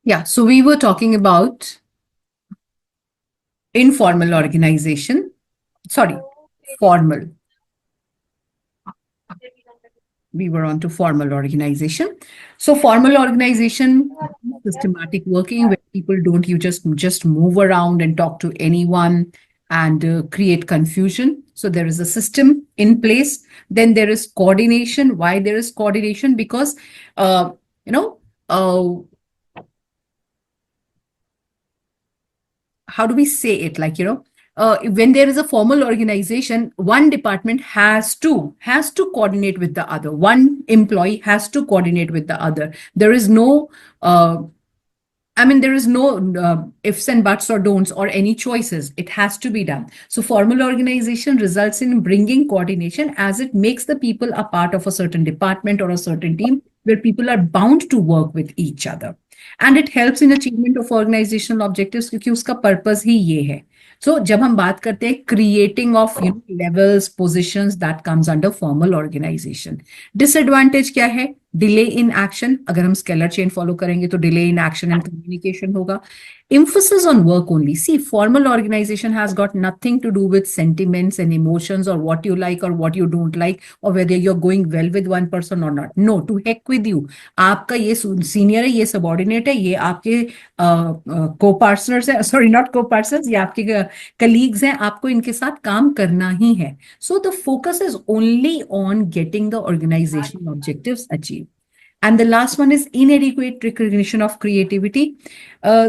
Yeah, so we were talking about informal organization. Sorry, formal. We were on to formal organization. So formal organization, systematic working where people don't you just move around and talk to anyone and create confusion. So there is a system in place. Then there is coordination. Why there is coordination? Because uh, you know uh, how do we say it, when there is a formal organization, one department has to coordinate with the other, one employee has to coordinate with the other. There is no uh, there is no ifs and buts or don'ts or any choices. It has to be done. So, formal organization results in bringing coordination as it makes the people a part of a certain department or a certain team where people are bound to work with each other. And it helps in achievement of organizational objectives क्योंकि उसका purpose ही ये है. So, जब हम बात करते हैं creating of levels, positions, that comes under formal organization. Disadvantage क्या है? Delay in action. अगर हम स्केलर चेन फॉलो करेंगे तो delay in action and communication होगा. Emphasis on work only. See, formal organization has got nothing to do with sentiments and emotions or what you like or what you don't like or whether you're going well with one person or not. No, to heck with you. आपका ये senior है, ये subordinate है, ये आपके को partners है, sorry not को पार्टनर्स, ये आपके कलीग्स हैं, आपको इनके साथ काम करना ही है. So the focus is only on getting the organizational objectives achieved. And the last one is inadequate recognition of creativity.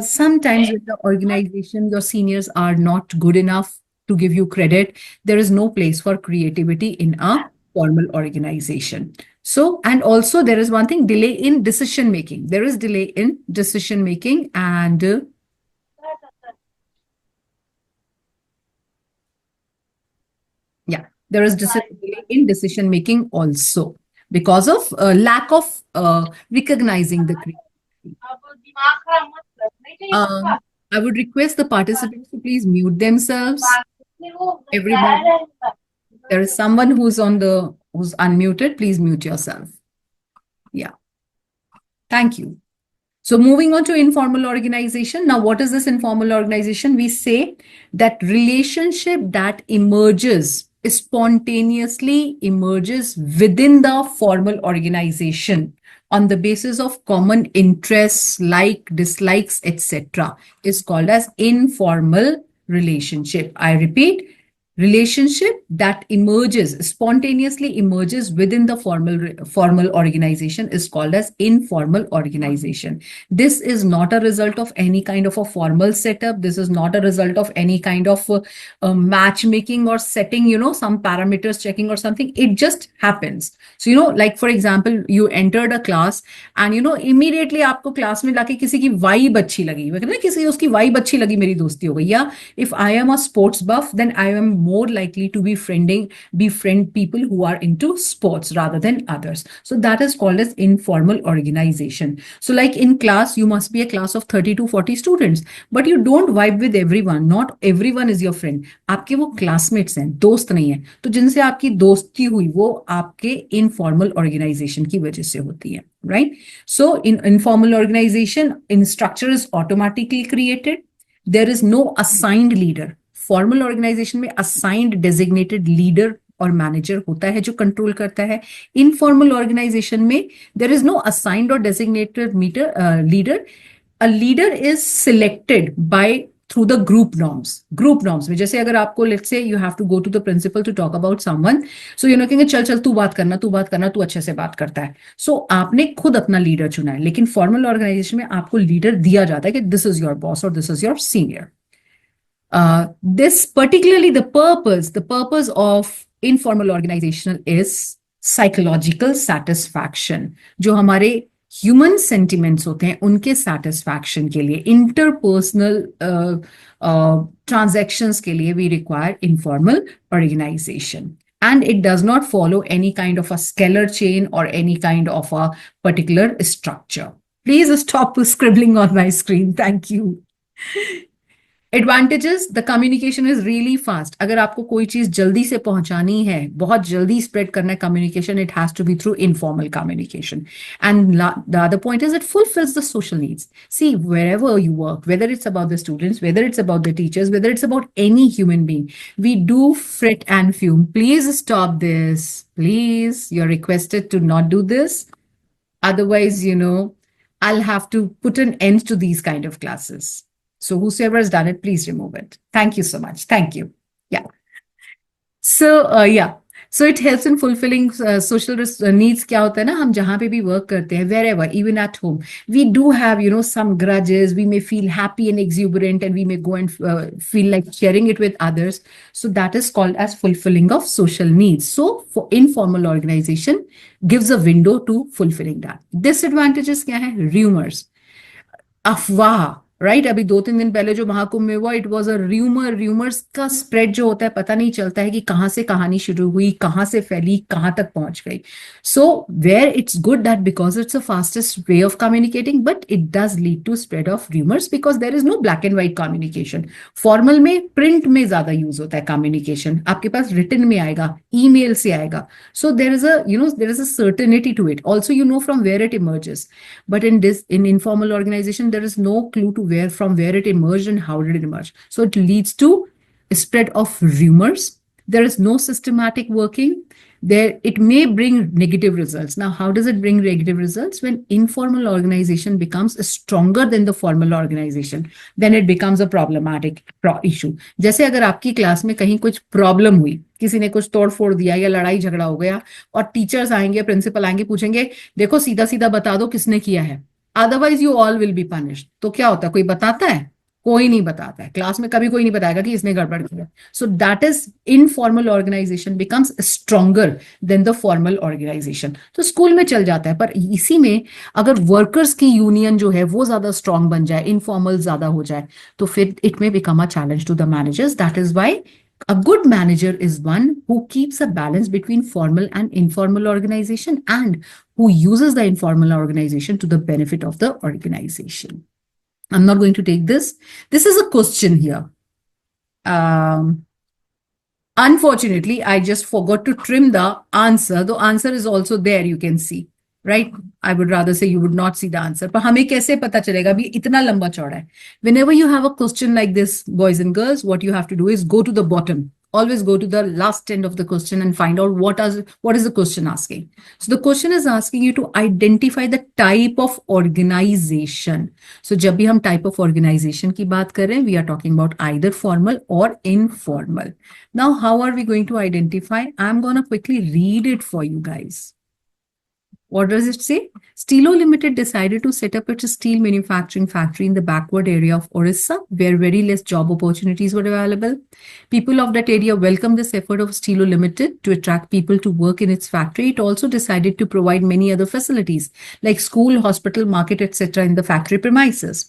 Sometimes with the organization, your seniors are not good enough to give you credit. There is no place for creativity in a formal organization. So, and also there is one thing, delay in decision making. There is delay in decision making and yeah, there is delay in decision making also because of lack of recognizing the creativity. Um, I would request the participants to please mute themselves. Everybody, there is someone who's unmuted. Please mute yourself. Yeah, thank you. So moving on to informal organization. Now, what is this informal organization? We say that relationship that emerges, spontaneously emerges within the formal organization on the basis of common interests, like, dislikes, etc., is called as informal relationship. I repeat, relationship that emerges, spontaneously emerges within the formal organization is called as informal organization. This is not a result of any kind of a formal setup. This is not a result of any kind of matchmaking or setting, some parameters checking or something. It just happens. So, like for example, you entered a class and immediately आपको class में लाके किसी की vibe अच्छी लगी, ना किसी उसकी वाइब अच्छी लगी, मेरी दोस्ती हो गई. या if I am a sports buff, then I am more likely to befriend people who are into sports rather than others. So that is called as informal organization. So like in class, you must be a class of 30 to 40 students, but you don't vibe with everyone. Not everyone is your friend. आपके वो classmates हैं, दोस्त नहीं है. तो जिनसे आपकी दोस्ती हुई वो आपके informal organization की वजह से होती है, right? So in informal organization, in structure is automatically created. There is no assigned leader. Formal organization में assigned designated leader और मैनेजर होता है जो कंट्रोल करता है. इनफॉर्मल ऑर्गेनाइजेशन में देयर इज नो असाइंड और designated leader. A leader is selected by through the group norms में. जैसे अगर आपको let's say you have to go to the principal to talk about someone, so कहेंगे चल चल तू बात करना, तू अच्छे से बात करता है. सो आपने खुद अपना लीडर चुना है. लेकिन फॉर्मल ऑर्गेनाइजेशन में आपको लीडर दिया जाता है कि दिस इज योर बॉस और this is your senior. This particularly the purpose of informal organization is psychological satisfaction. जो हमारे ह्यूमन सेंटिमेंट्स होते हैं उनके सेटिस्फैक्शन के लिए, इंटरपर्सनल ट्रांजैक्शंस के लिए we require informal organisation. And it does not follow any kind of a scalar chain or any kind of a particular structure. Please stop scribbling on my screen. Thank you. Advantages, the communication is really fast. अगर आपको कोई चीज जल्दी से पहुंचानी है, बहुत जल्दी spread करना है communication, it has to be through informal communication. And the other point is it fulfils the social needs. See wherever you work, whether it's about the students, whether it's about the teachers, whether it's about any human being, we do fret and fume. Please stop this. Please, you're requested to not do this. Otherwise, I'll have to put an end to these kind of classes. So whosoever has done it, please remove it. Thank you so much. Thank you. Yeah. So yeah. So it helps in fulfilling social needs. क्या होता है ना, हम जहाँ पे भी work करते हैं, wherever, even at home, we do have, some grudges. We may feel happy and exuberant, and we may go and feel like sharing it with others. So that is called as fulfilling of social needs. So for informal organization gives a window to fulfilling that. Disadvantages क्या है? Rumors. अफवाह, right. अभी 2-3 दिन पहले जो महाकुंभ में हुआ, it was a rumour. Rumours का स्प्रेड जो होता है, पता नहीं चलता है कि कहाँ से कहानी शुरू हुई, कहाँ से फैली, कहाँ तक पहुंच गई. So where it's good that because it's a fastest way of communicating, but it does lead to spread of rumours because there is no black and white communication. Formal में, प्रिंट में ज्यादा यूज होता है communication. आपके पास written में आएगा, email से आएगा. So there is there is a certainty to it. Also from where it emerges. But in informal organization, there is no clue to from where it emerged and how did it emerge. So it leads to a spread of rumors. There is no systematic working. It may bring negative results. Now, how does it bring negative results? When informal organization becomes stronger than the formal organization, then it becomes a problematic issue. जैसे अगर आपकी class में कहीं कुछ problem हुई, किसी ने कुछ तोड़ फोड़ दिया या लड़ाई झगड़ा हो गया, और टीचर्स आएंगे, प्रिंसिपल आएंगे, पूछेंगे देखो सीधा सीधा बता दो किसने किया है, otherwise you all will be punished. तो क्या होता है, कोई बताता है? कोई नहीं बताता है. क्लास में कभी कोई नहीं बताएगा कि इसने गड़बड़ किया. So that is informal organisation becomes stronger than the formal organisation. तो स्कूल में चल जाता है, पर इसी में अगर वर्कर्स की यूनियन जो है वो ज्यादा स्ट्रांग बन जाए, इनफॉर्मल ज्यादा हो जाए, तो फिर इट में become a challenge to the managers. That is why a good manager is one who keeps a balance between formal and informal organization, and who uses the informal organization to the benefit of the organization. I'm not going to take this. This is a question here. Unfortunately, I just forgot to trim the answer. The answer is also there, you can see. Right? I would rather say you would not see the answer. पर हमें कैसे पता चलेगा भी इतना लंबा चौड़ा है? Whenever you have a question like this, boys and girls, what you have to do is go to the bottom. Always go to the last end of the question and find out what is the question asking. So the question is asking you to identify the type of organization. So जब भी हम type of organization की बात कर रहे हैं, we are talking about either formal or informal. Now, how are we going to identify? I'm going to quickly read it for you guys. What does it say? Stilo Limited decided to set up its steel manufacturing factory in the backward area of Orissa, where very less job opportunities were available. People of that area welcomed this effort of Stilo Limited to attract people to work in its factory. It also decided to provide many other facilities like school, hospital, market, etc. in the factory premises.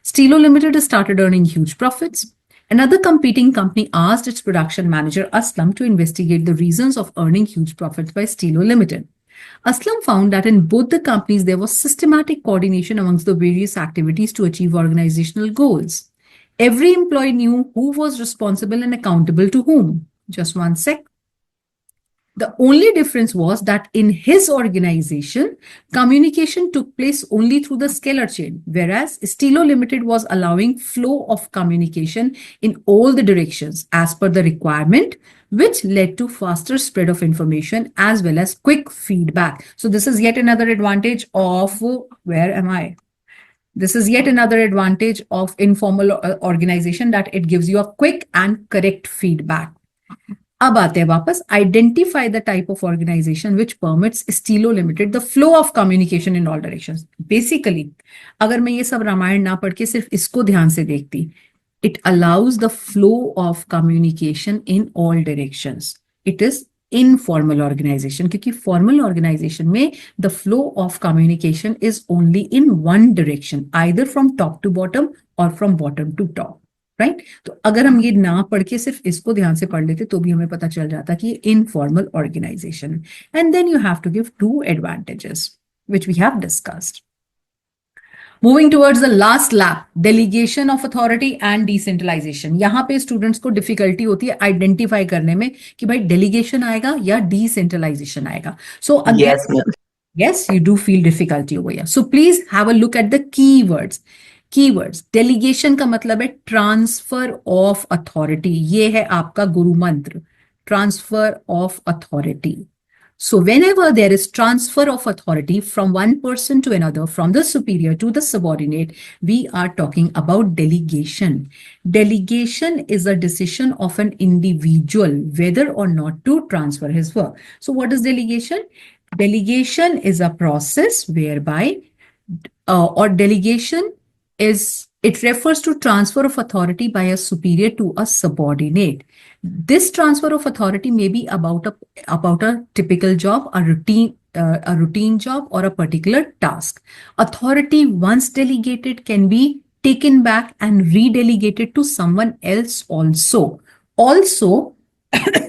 Stilo Limited started earning huge profits. Another competing company asked its production manager Aslam to investigate the reasons of earning huge profits by Stilo Limited. Aslam found that in both the companies, there was systematic coordination amongst the various activities to achieve organizational goals. Every employee knew who was responsible and accountable to whom. Just one sec. The only difference was that in his organization, communication took place only through the scalar chain, whereas Stilo Limited was allowing flow of communication in all the directions as per the requirement, which led to faster spread of information as well as quick feedback. So this is yet another advantage of, where am I? This is yet another advantage of informal organization, that it gives you a quick and correct feedback. अब आते हैं वापस. Identify the type of organization which permits Stilo Limited the flow of communication in all directions. Basically, अगर मैं ये सब रामायण ना पढ़ के सिर्फ इसको ध्यान से देखती, it allows the flow of communication in all directions. It is informal organization, क्योंकि formal organization में the flow of communication is only in one direction, either from top to bottom or from bottom to top. Right? तो अगर हम ये ना पढ़ के सिर्फ इसको ध्यान से पढ़ लेते तो भी हमें पता चल जाता कि informal organisation. And then you have to give 2 advantages which we have discussed. Moving towards the last lap, delegation of authority and decentralisation. यहाँ पे स्टूडेंट्स को डिफिकल्टी होती है आइडेंटिफाई करने में कि भाई डेलीगेशन आएगा या डिसेंट्रलाइजेशन आएगा. सो Yes, again, ma'am. yes, you do feel difficulty over here. So please have a look at the keywords. Keywords. Delegation का मतलब है ट्रांसफर ऑफ अथॉरिटी. ये है आपका गुरु मंत्र, transfer of authority. So whenever there is transfer of authority from one person to another, from the superior to the subordinate, we are talking about delegation. Delegation is a decision of an individual whether or not to transfer his work. So what is delegation? Delegation is a process whereby, or delegation is, it refers to transfer of authority by a superior to a subordinate. This transfer of authority may be about a typical job, a routine job, or a particular task. Authority once delegated can be taken back and redelegated to someone else also. Also,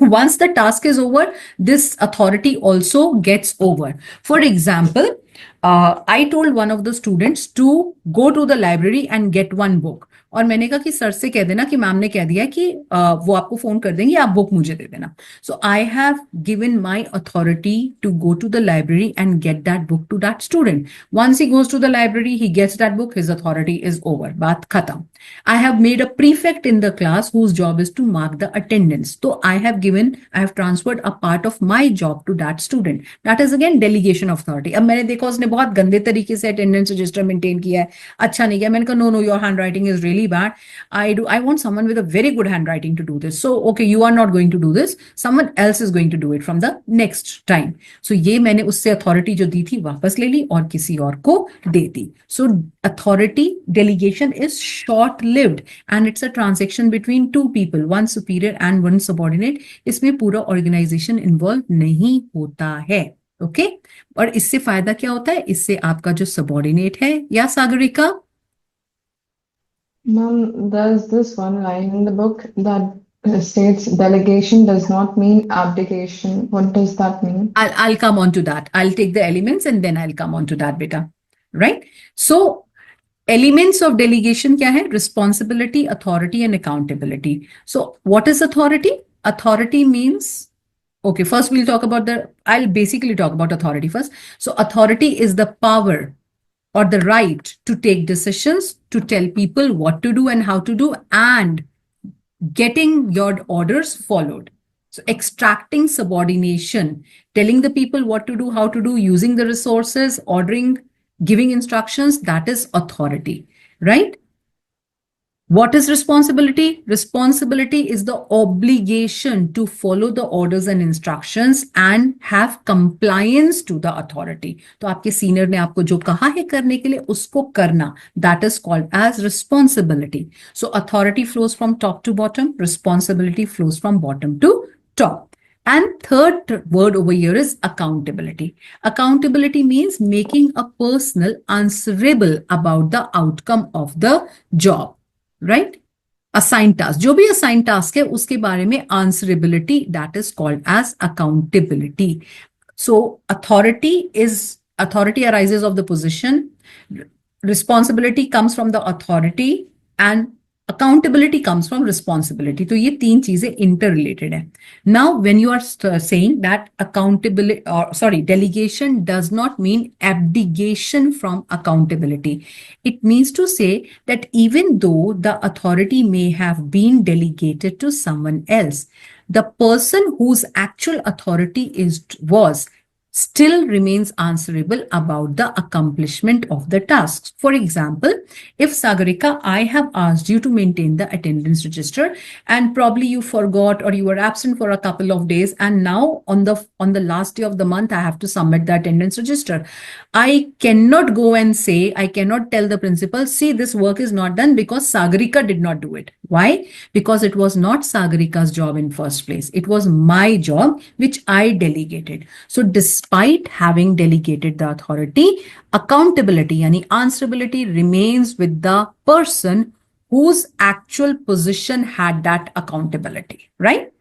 once the task is over, this authority also gets over. For example, I told one of the students to go to the library and get one book. और मैंने कहा कि sir से कह देना कि ma'am ने कह दिया कि वो आपको फोन कर देंगे, आप बुक मुझे दे देना. So I have given my authority to go to the library and get that book to that student. Once he goes to the library, he gets that book, his authority is over, बात खत्म. I have made a prefect in the class whose job is to mark the attendance. So I have transferred a part of my job to that student. That is again delegation of authority. अब मैंने देखा उसने बहुत गंदे तरीके से attendance register maintain किया है, अच्छा नहीं किया. मैंने कहा no, your handwriting is really bad. I want someone with a very good handwriting to do this. So okay, you are not going to do this. Someone else is going to do it from the next time. So ये मैंने उससे authority जो दी थी वापस ले ली और किसी और को दे दी. So authority delegation is short-lived and it's a transaction between two people, one superior and one subordinate. इसमें पूरा organization involved नहीं होता है. ओके, और इससे फायदा क्या होता है? इससे आपका जो सबॉर्डिनेट है, या Sagarika? Ma'am, there's this one line in the book that states delegation does not mean abdication. What does that mean? I'll come on to that. I'll take the elements and then I'll come on to that, beta. Right? So elements of delegation क्या है? Responsibility, authority, and accountability. So what is authority? Authority means, okay, first we'll talk about I'll basically talk about authority first. So authority is the power or the right to take decisions, to tell people what to do and how to do, and getting your orders followed. So extracting subordination, telling the people what to do, how to do, using the resources, ordering, giving instructions, that is authority, right? What is responsibility? Responsibility is the obligation to follow the orders and instructions and have compliance to the authority. तो आपके senior ने आपको जो कहा है करने के लिए उसको करना, that is called as responsibility. So authority flows from top to bottom, responsibility flows from bottom to top. And third word over here is accountability. Accountability means making a personal answerable about the outcome of the job. Right, assign task, जो भी assign task है उसके बारे में answerability, that is called as accountability. So authority arises of the position, responsibility comes from the authority, and accountability comes from responsibility. तो ये तीन चीजें interrelated है. Now when you are saying that delegation does not mean abdication from accountability, it means to say that even though the authority may have been delegated to someone else, the person whose actual authority was still remains answerable about the accomplishment of the tasks. For example, if Sagarika, I have asked you to maintain the attendance register and probably you forgot or you were absent for a couple of days, and now on the last day of the month I have to submit the attendance register. I cannot go and say, I cannot tell the principal, see, this work is not done because Sagarika did not do it. Why? Because it was not Sagarika's job in first place. It was my job which I delegated. So despite having delegated the authority, accountability, yani answerability, remains with the person whose actual position had that accountability, right?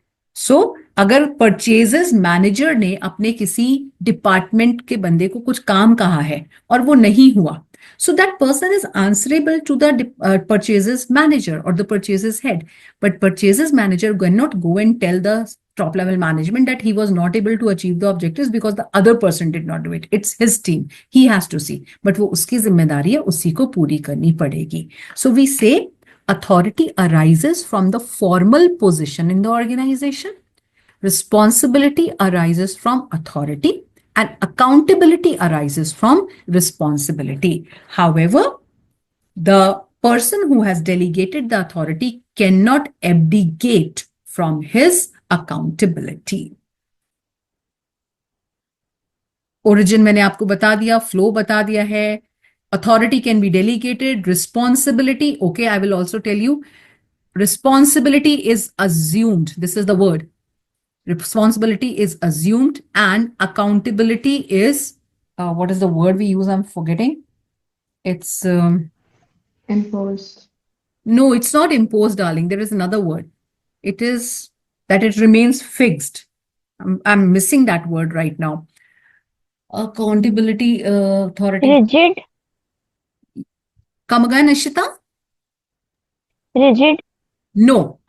सो अगर purchases manager ने अपने किसी department के बंदे को कुछ काम कहा है और वो नहीं हुआ, so that person is answerable to the purchases manager or the purchases head. But purchases manager cannot go and tell the top level management that he was not able to achieve the objectives because the other person did not do it. It's his team. He has to see. But वो उसकी जिम्मेदारी है, उसी को पूरी करनी पड़ेगी. So we say authority arises from the formal position in the organization. Responsibility arises from authority and accountability arises from responsibility. However, the person who has delegated the authority cannot abdicate from his accountability. Origin मैंने आपको बता दिया, flow बता दिया है. Authority can be delegated. Responsibility, okay, I will also tell you. Responsibility is assumed. This is the word. Responsibility is assumed and accountability is, what is the word we use? I'm forgetting. It's, Imposed. no, it's not imposed, darling. There is another word. It is that it remains fixed. I'm missing that word right now. Accountability, authority. Rigid. Come again, Ishita? Rigid. No,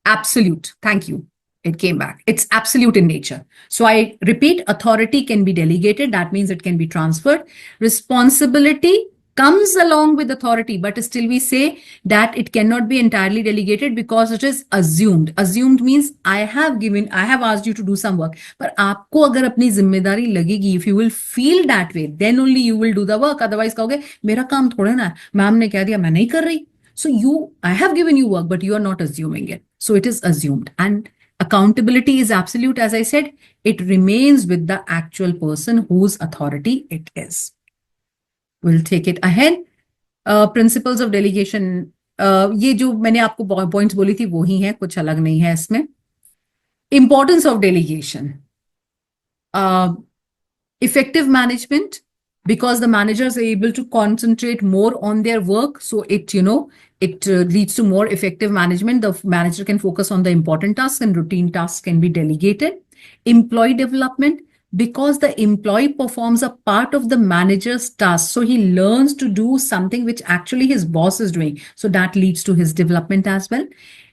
absolute. Thank you. It came back. It's absolute in nature. So I repeat, authority can be delegated. That means it can be transferred. Responsibility comes along with authority, but still we say that it cannot be entirely delegated because it is assumed. Assumed means I have asked you to do some work. But आपको अगर अपनी जिम्मेदारी लगेगी, if you will feel that way, then only you will do the work. Otherwise कहोगे मेरा काम थोड़ा ना है, मैम ने कह दिया मैं नहीं कर रही. So I have given you work, but you are not assuming it. So it is assumed. And accountability is absolute. As I said, it remains with the actual person whose authority it is. We'll take it ahead. Principles of delegation. ये जो मैंने आपको points बोली थी वो ही है, कुछ अलग नहीं है इसमें. Importance of delegation. Effective management, because the managers are able to concentrate more on their work. So it leads to more effective management. The manager can focus on the important tasks and routine tasks can be delegated. Employee development, because the employee performs a part of the manager's task. So he learns to do something which actually his boss is doing. So that leads to his development as well.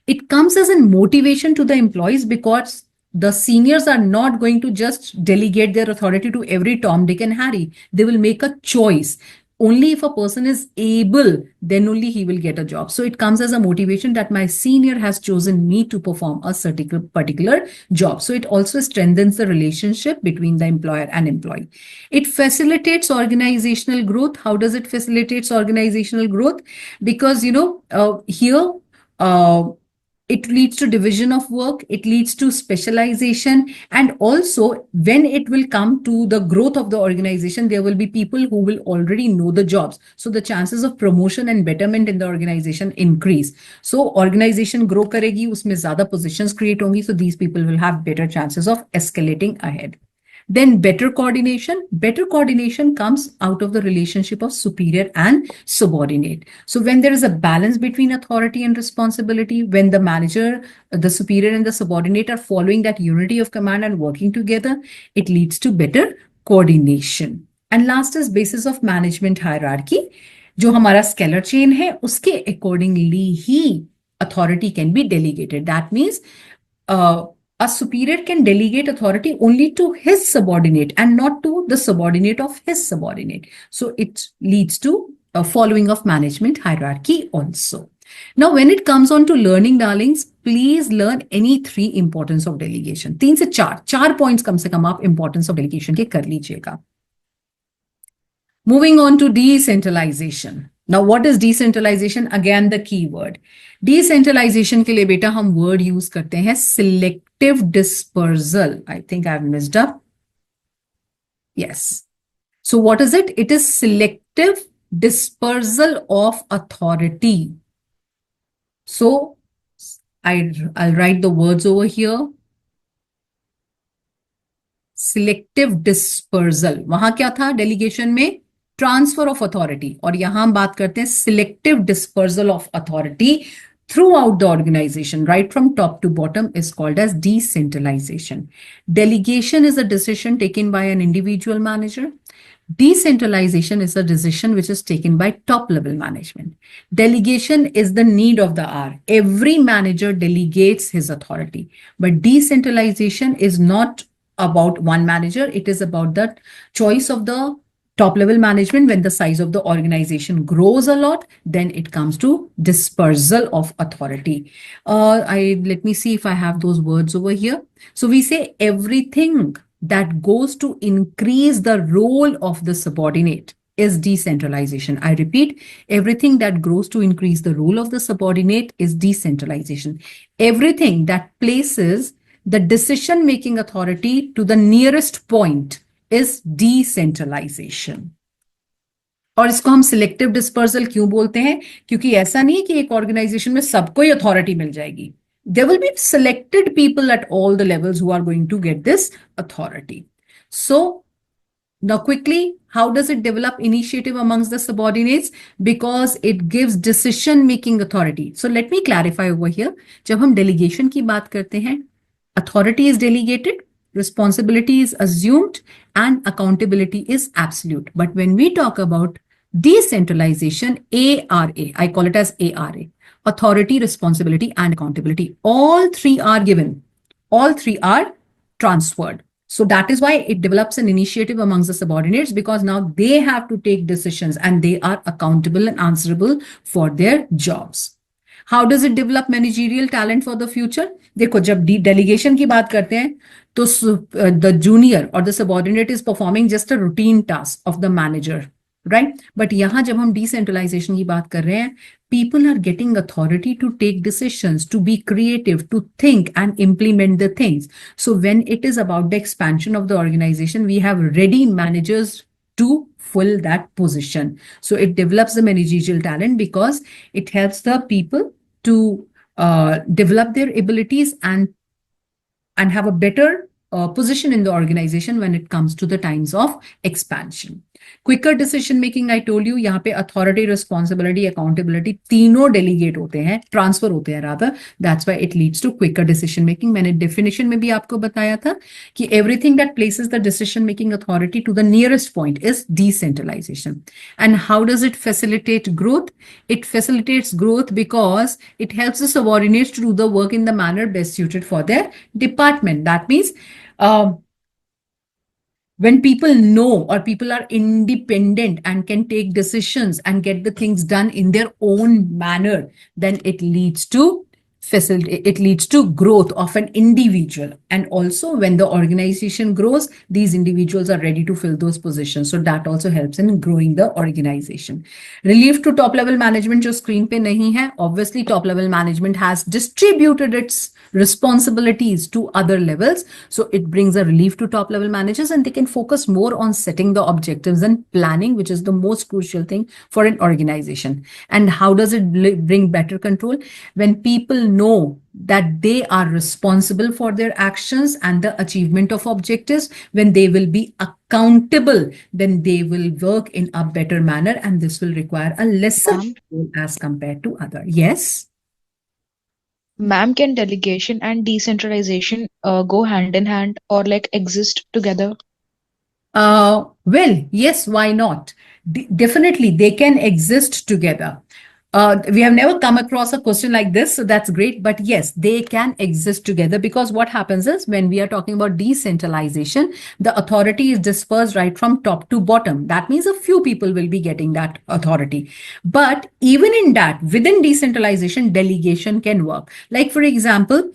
It comes as a motivation to the employees because the seniors are not going to just delegate their authority to every Tom, Dick, and Harry. They will make a choice. Only if a person is able, then only he will get a job. So it comes as a motivation that my senior has chosen me to perform a certain particular job. So it also strengthens the relationship between the employer and employee. It facilitates organizational growth. How does it facilitate organizational growth? Because, here, it leads to division of work, it leads to specialization, and also when it will come to the growth of the organization, there will be people who will already know the jobs. So the chances of promotion and betterment in the organization increase. So organization grow karegi, usme zyada positions create hongi, so these people will have better chances of escalating ahead. Then better coordination. Better coordination comes out of the relationship of superior and subordinate. So when there is a balance between authority and responsibility, when the manager, the superior and the subordinate are following that unity of command and working together, it leads to better coordination. And last is basis of management hierarchy. जो हमारा scalar chain है, उसके accordingly he authority can be delegated. That means a superior can delegate authority only to his subordinate and not to the subordinate of his subordinate. So it leads to a following of management hierarchy also. Now, when it comes on to learning, darlings, please learn any 3 importance of delegation. 3 से 4 points कम से कम आप importance of delegation के कर लीजिएगा. Moving on to decentralization. Now, what is decentralization? Again, the key word. Decentralization के लिए बेटा हम word use करते हैं selective dispersal. I think I've messed up. Yes. So what is it? It is selective dispersal of authority. So I'll write the words over here. Selective dispersal. वहां क्या था delegation में? Transfer of authority. और यहां हम बात करते हैं selective dispersal of authority throughout the organization, right from top to bottom, is called as decentralization. Delegation is a decision taken by an individual manager. Decentralization is a decision which is taken by top level management. Delegation is the need of the hour. Every manager delegates his authority. But decentralization is not about one manager, it is about the choice of the top level management. When the size of the organization grows a lot, then it comes to dispersal of authority. I let me see if I have those words over here. So we say everything that goes to increase the role of the subordinate is decentralization. I repeat, everything that grows to increase the role of the subordinate is decentralization. Everything that places the decision making authority to the nearest point is decentralization. और इसको हम selective dispersal क्यों बोलते हैं? क्योंकि ऐसा नहीं है कि एक ऑर्गेनाइजेशन में सबको ही अथॉरिटी मिल जाएगी. There will be selected people at all the levels who are going to get this authority. So now quickly, how does it develop initiative amongst the subordinates? Because it gives decision making authority. So let me clarify over here. जब हम delegation की बात करते हैं, authority is delegated, responsibility is assumed, and accountability is absolute. But when we talk about decentralization, ARA, I call it as ARA, authority, responsibility, and accountability. All three are given. All three are transferred. So that is why it develops an initiative amongst the subordinates, because now they have to take decisions and they are accountable and answerable for their jobs. How does it develop managerial talent for the future? देखो, जब delegation की बात करते हैं तो the junior or the subordinate is performing just a routine task of the manager, right? But यहाँ जब हम decentralization की बात कर रहे हैं, people are getting authority to take decisions, to be creative, to think and implement the things. So when it is about the expansion of the organization, we have ready managers to fill that position. So it develops the managerial talent because it helps the people to develop their abilities and have a better position in the organization when it comes to the times of expansion. Quicker decision making, I told you, यहाँ पे authority, responsibility, accountability तीनों delegate होते हैं, transfer होते हैं rather. That's why it leads to quicker decision making. मैंने definition में भी आपको बताया था कि everything that places the decision making authority to the nearest point is decentralization. And how does it facilitate growth? It facilitates growth because it helps the subordinates to do the work in the manner best suited for their department. That means when people know or people are independent and can take decisions and get the things done in their own manner, then it leads to growth of an individual. And also when the organization grows, these individuals are ready to fill those positions. So that also helps in growing the organization. Relief to top level management जो screen पे नहीं है, obviously top level management has distributed its responsibilities to other levels. So it brings a relief to top level managers and they can focus more on setting the objectives and planning, which is the most crucial thing for an organization. And how does it bring better control? When people know that they are responsible for their actions and the achievement of objectives, when they will be accountable, then they will work in a better manner and this will require a lesser control as compared to other. Yes. Ma'am, can delegation and decentralization go hand in hand or like exist together? Well, yes, why not? Definitely, they can exist together. We have never come across a question like this, so that's great. But yes, they can exist together because what happens is when we are talking about decentralization, the authority is dispersed right from top to bottom. That means a few people will be getting that authority. But even in that, within decentralization, delegation can work. Like, for example,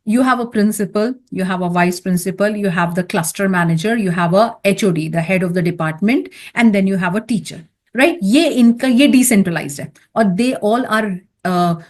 you have a principal, you have a vice principal, you have the cluster manager, you have a HOD, the head of the department, and then you have a teacher. Right? ये decentralized है और they all are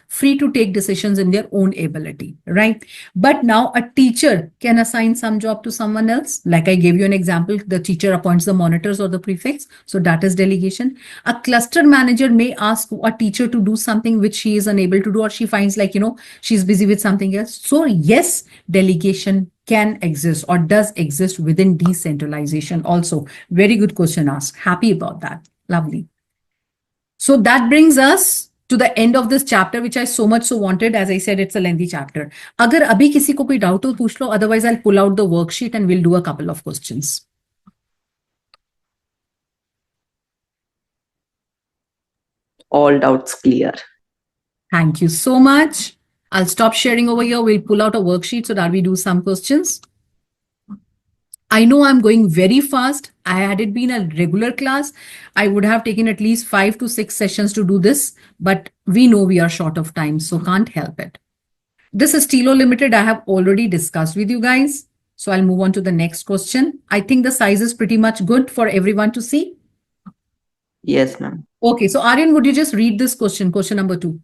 free to take decisions in their own ability, right? But now a teacher can assign some job to someone else. Like I gave you an example, the teacher appoints the monitors or the prefects. So that is delegation. A cluster manager may ask a teacher to do something which she is unable to do, or she finds like, she's busy with something else. So yes, delegation can exist or does exist within decentralization also. Very good question asked. Happy about that. Lovely. So that brings us to the end of this chapter, which I so much so wanted. As I said, it's a lengthy chapter. अगर अभी किसी को कोई doubt हो पूछ लो, otherwise I'll pull out the worksheet and we'll do a couple of questions. All doubts clear. Thank you so much. I'll stop sharing over here. We'll pull out a worksheet so that we do some questions. I know I'm going very fast. Had it been a regular class, I would have taken at least 5 to 6 sessions to do this, but we know we are short of time, so can't help it. This is Stilo Limited. I have already discussed with you guys. So I'll move on to the next question. I think the size is pretty much good for everyone to see. Yes, ma'am. Okay, so Aryan, would you just read this question, question number 2?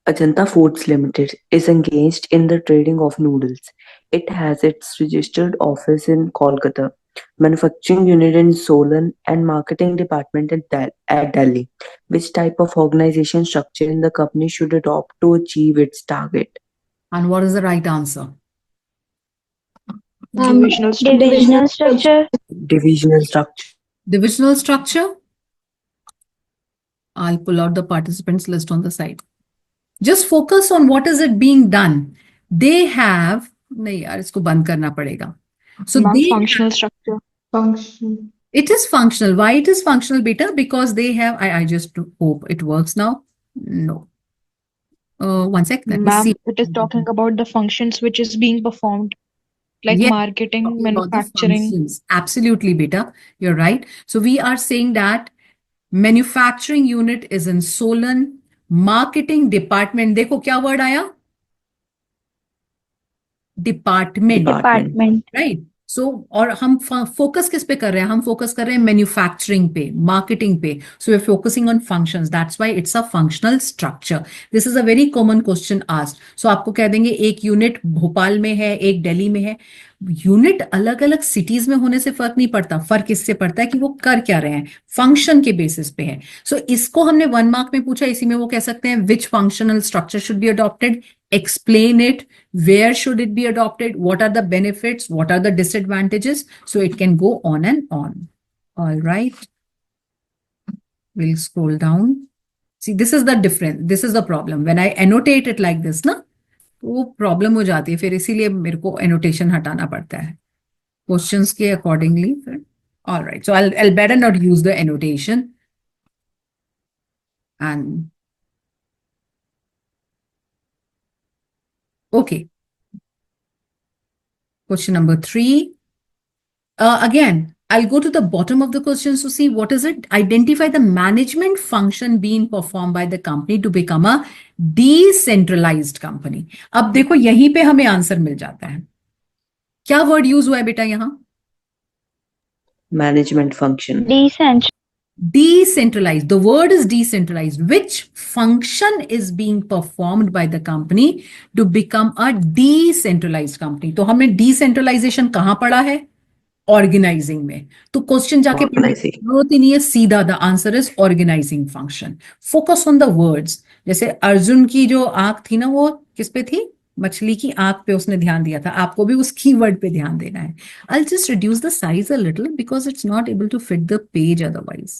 Ajanta Foods Limited is engaged in the trading of noodles. It has its registered office in Kolkata, manufacturing unit in Solan, and marketing department at Delhi. Which type of organization structure in the company should adopt to achieve its target? And what is the right answer? Divisional structure. Divisional structure. Divisional structure. Divisional structure? I'll pull out the participants list on the side. Just focus on what is it being done. They have, नहीं यार इसको बंद करना पड़ेगा. So Ma'am, they functional structure. Function. It is functional. Why it is functional, beta? Because they have, I just hope it works now. No. One sec, let me Ma'am, see. it is talking about the functions which is being performed, like Yes, marketing, talking about the manufacturing. functions. Absolutely, beta. You're right. So we are saying that manufacturing unit is in Solan, marketing department. देखो क्या word आया? Department. Department. Right so और हम focus किस पे कर रहे हैं हम फोकस कर रहे हैं मैन्युफैक्चरिंग पे मार्केटिंग पे so we are focusing on functions that's why it's a functional structure this is a very common question asked so आपको कह देंगे एक यूनिट भोपाल में है एक दिल्ली में है यूनिट अलग अलग सिटीज में होने से फर्क नहीं पड़ता फर्क इससे पड़ता है कि वो कर क्या रहे हैं फंक्शन के बेसिस पे है सो इसको हमने 1 मार्क में पूछा इसी में वो कह सकते हैं विच functional structure should be adopted explain it, where should it be adopted, what are the benefits, what are the disadvantages. So it can go on and on. All right. We'll scroll down. See, this is the difference. This is the problem. When I annotate it like this, ना, तो वो problem हो जाती है फिर इसीलिए मेरे को एनोटेशन हटाना पड़ता है क्वेश्चंस के accordingly all right so I'll better not use the annotation and okay question number 3 again I'll go to the bottom of the questions to see what is it identify the management function being performed by the company to become a decentralized company अब देखो यहीं पे हमें answer मिल जाता है क्या word use हुआ है बेटा यहां Management function. Decent. Decentralized. The word is decentralized. Which function is being performed by the company to become a decentralized company? तो हमने decentralization कहाँ पढ़ा है? Organizing में. तो क्वेश्चन जाके पढ़ने की Organizing. जरूरत ही नहीं है सीधा the answer is organising function focus on the words जैसे अर्जुन की जो आंख थी ना वो किस पे थी मछली की आंख पे उसने ध्यान दिया था आपको भी उस कीवर्ड पे ध्यान देना है I'll just reduce the size a little because it's not able to fit the page otherwise.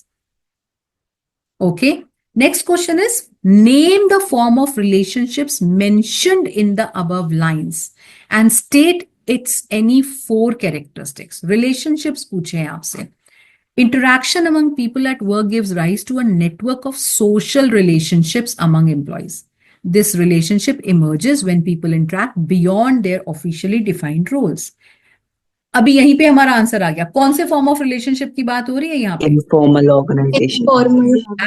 Okay. Next question is name the form of relationships mentioned in the above lines and state its any 4 characteristics. Relationships पूछे हैं आपसे. Interaction among people at work gives rise to a network of social relationships among employees. This relationship emerges when people interact beyond their officially defined roles. अभी यहीं पे हमारा answer आ गया कौन से फॉर्म ऑफ रिलेशनशिप की बात हो रही है यहाँ पे Informal organization.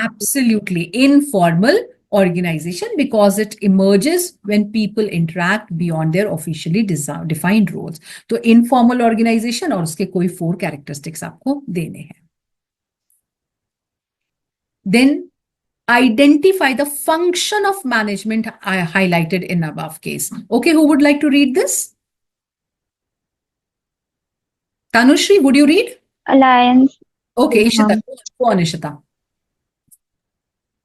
Absolutely informal organization because it emerges when people interact beyond their officially defined roles. तो informal organization और उसके कोई 4 characteristics आपको देने हैं. Then identify the function of management I highlighted in above case. Okay, who would like to read this? Tanushri, would you read? Alliance. Okay, Yes, Ishita. ma'am. Go on, Ishita.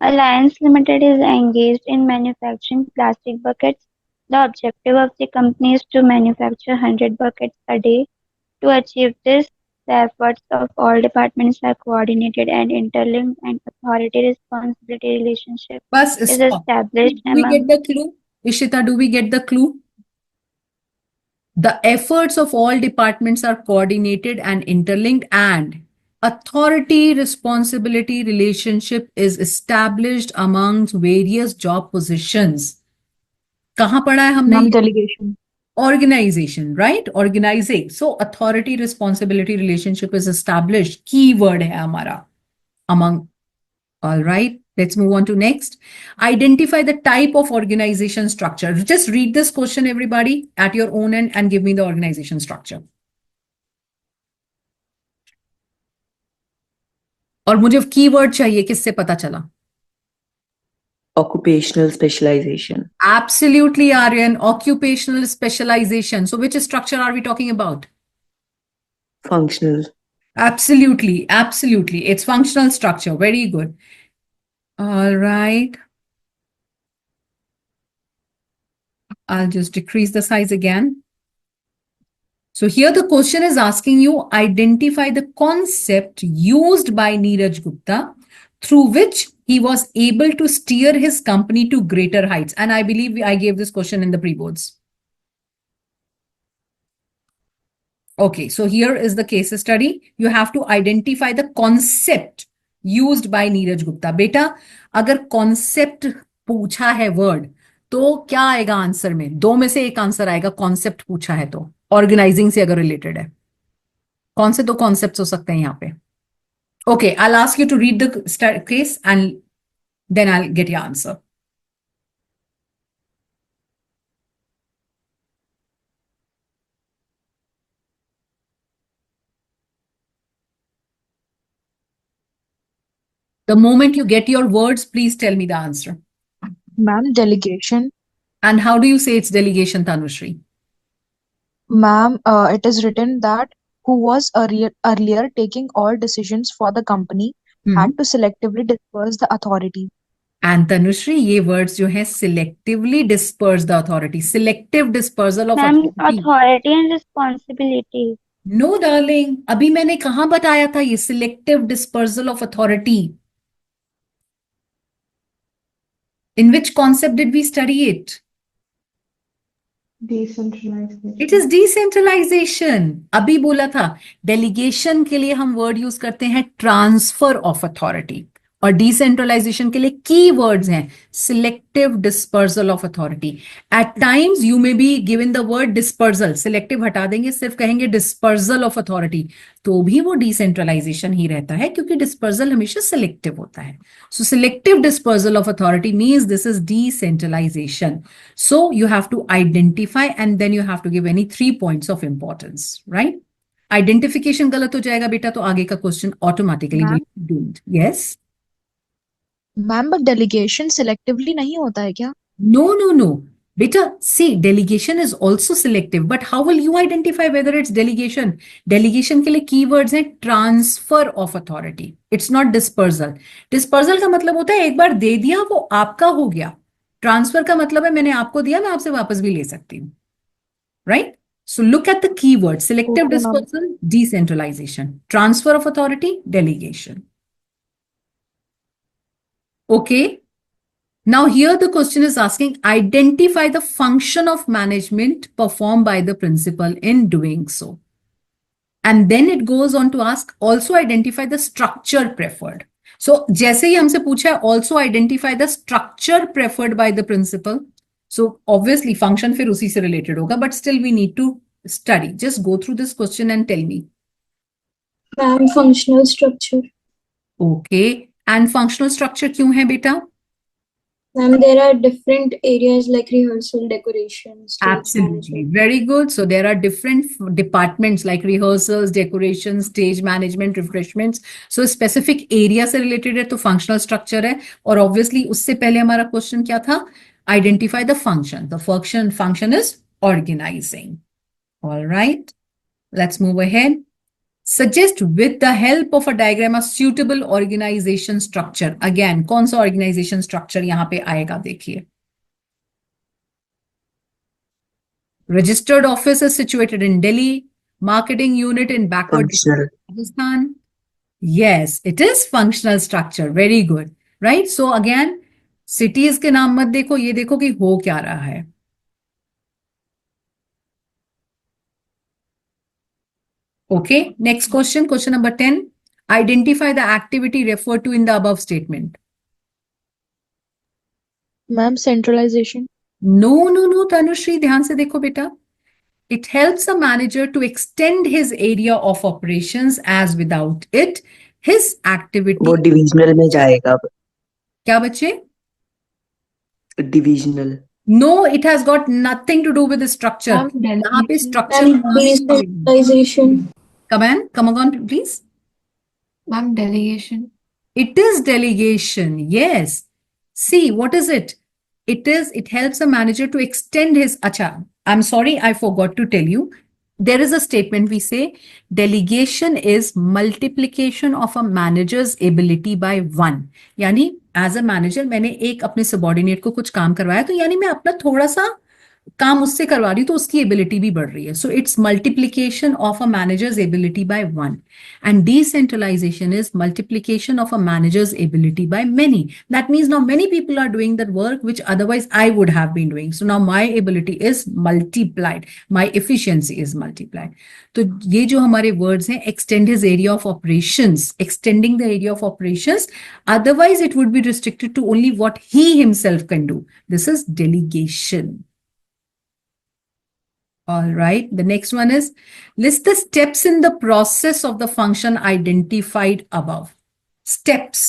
Alliance Limited is engaged in manufacturing plastic buckets. The objective of the company is to manufacture 100 buckets a day. To achieve this, The efforts of all departments are coordinated and interlinked, and authority responsibility relationship Bus is stop. established Do we get among the clue? Ishita, do we get the clue? The efforts of all departments are coordinated and interlinked, and authority responsibility relationship is established amongst various job positions. कहाँ पढ़ा है हमने Ma'am, ये? delegation. Organization, right? Organizing. So authority responsibility relationship is established. Keyword है हमारा among. All right. Let's move on to next. Identify the type of organization structure. Just read this question, everybody, at your own end and give me the organization structure. और मुझे keyword चाहिए, किससे पता चला? Occupational specialization. Absolutely, Aryan. Occupational specialization. So which structure are we talking about? Functional. Absolutely, absolutely. It's functional structure. Very good. All right. I'll just decrease the size again. So here the question is asking you identify the concept used by Neeraj Gupta through which he was able to steer his company to greater heights. And I believe I gave this question in the pre-boards. Okay, so here is the case study. You have to identify the concept used by Neeraj Gupta. बेटा अगर concept पूछा है word तो क्या आएगा answer में? दो में से एक आंसर आएगा concept पूछा है तो organizing से अगर related है. कौन से दो concepts हो सकते हैं यहाँ पे? Okay, I'll ask you to read the case and then I'll get your answer. The moment you get your words, please tell me the answer. Ma'am, delegation. And how do you say it's delegation, Tanushri? Ma'am, it is written that who was earlier taking all decisions for the company had to selectively disperse the authority. And Tanushri, ये words जो है selectively disperse the authority. Selective dispersal of ma'am authority. authority and responsibility. No, darling. अभी मैंने कहाँ बताया था ये selective dispersal of authority? In which concept did we study it? Decentralization. It is decentralization. अभी बोला था delegation के लिए हम word use करते हैं transfer of authority और decentralization के लिए key words हैं selective dispersal of authority. At times you may be given the word dispersal. Selective हटा देंगे, सिर्फ कहेंगे dispersal of authority. तो भी वो decentralization ही रहता है क्योंकि dispersal हमेशा selective होता है. So selective dispersal of authority means this is decentralization. So you have to identify and then you have to give any 3 points of importance, right? Identification गलत हो जाएगा बेटा तो आगे का question automatically will be doomed. Yes? Ma'am, but delegation selectively नहीं होता है क्या? No. Beta, see, delegation is also selective, but how will you identify whether it's delegation? Delegation के लिए keywords हैं transfer of authority. It's not dispersal. Dispersal का मतलब होता है एक बार दे दिया वो आपका हो गया. Transfer का मतलब है मैंने आपको दिया मैं आपसे वापस भी ले सकती हूँ. Right? So look at the keyword. Selective Okay, ma'am. dispersal, decentralization. Transfer of authority, delegation. Okay. Now here the question is asking, identify the function of management performed by the principal in doing so. And then it goes on to ask, also identify the structure preferred. So जैसे ही हमसे पूछा है, also identify the structure preferred by the principal. So obviously function फिर उसी से related होगा, but still we need to study. Just go through this question and tell me. Ma'am, functional structure. Okay. And functional structure क्यों है बेटा? Ma'am, there are different areas like rehearsal, decoration, stage Absolutely. management. Very good. So there are different departments like rehearsals, decorations, stage management, refreshments. So specific area से related है तो functional structure है और obviously उससे पहले हमारा question क्या था? Identify the function. The function is organizing. All right. Let's move ahead. Suggest with the help of a diagram a suitable organization structure. Again, कौन सा organization structure यहाँ पे आएगा देखिए. Registered office is situated in Delhi. Marketing unit in backward Functional. Rajasthan. Yes, it is functional structure. Very good. Right? So again, cities के नाम मत देखो, ये देखो कि हो क्या रहा है. Okay, next question number 10. Identify the activity referred to in the above statement. Ma'am, centralization. No, Tanushree, ध्यान से देखो बेटा. It helps a manager to extend his area of operations as without it, his activity. वो divisional में जाएगा. क्या बच्चे? Divisional. No, it has got nothing to do with the structure. यहाँ पे structure. Decentralization. Come on, please. Ma'am, delegation. It is delegation. Yes. See, what is it? It helps a manager to extend his. Acha, I'm sorry, I forgot to tell you. There is a statement we say delegation is multiplication of a manager's ability by one. यानी as a manager मैंने एक अपने subordinate को कुछ काम करवाया तो यानी मैं अपना थोड़ा सा काम उससे करवा रही हूँ तो उसकी एबिलिटी भी बढ़ रही है. So it's multiplication of a manager's ability by one and decentralisation is multiplication of a manager's ability by many. That means now many people are doing that work which otherwise I would have been doing. So now my ability is multiplied, my efficiency is multiplied. तो ये जो हमारे words हैं, extend his area of operations, extending the area of operations, otherwise it would be restricted to only what he himself can do. This is delegation. All right. The next one is list the steps in the process of the function identified above. Steps.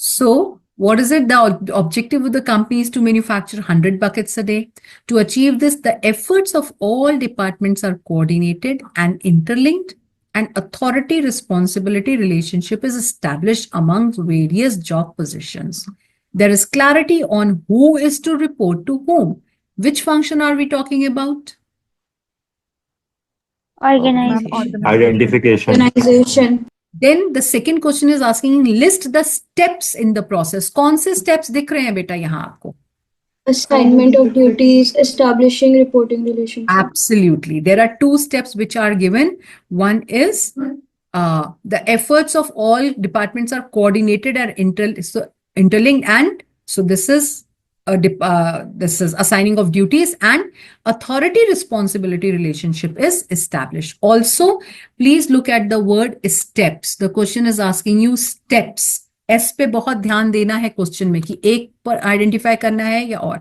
So, what is it? The objective of the company is to manufacture 100 buckets a day. To achieve this, the efforts of all departments are coordinated and interlinked. An authority responsibility relationship is established among various job positions. There is clarity on who is to report to whom. Which function are we talking about? Organization. Identification. Organization. Then the second question is asking list the steps in the process. कौन से steps दिख रहे हैं बेटा यहाँ आपको? Assignment of duties, establishing reporting relationship. Absolutely. There are two steps which are given. One is the efforts of all departments are coordinated and interlinked, and so this is assigning of duties, and authority responsibility relationship is established. Also, please look at the word steps. The question is asking you steps. S पे बहुत ध्यान देना है question में कि एक पर identify करना है या और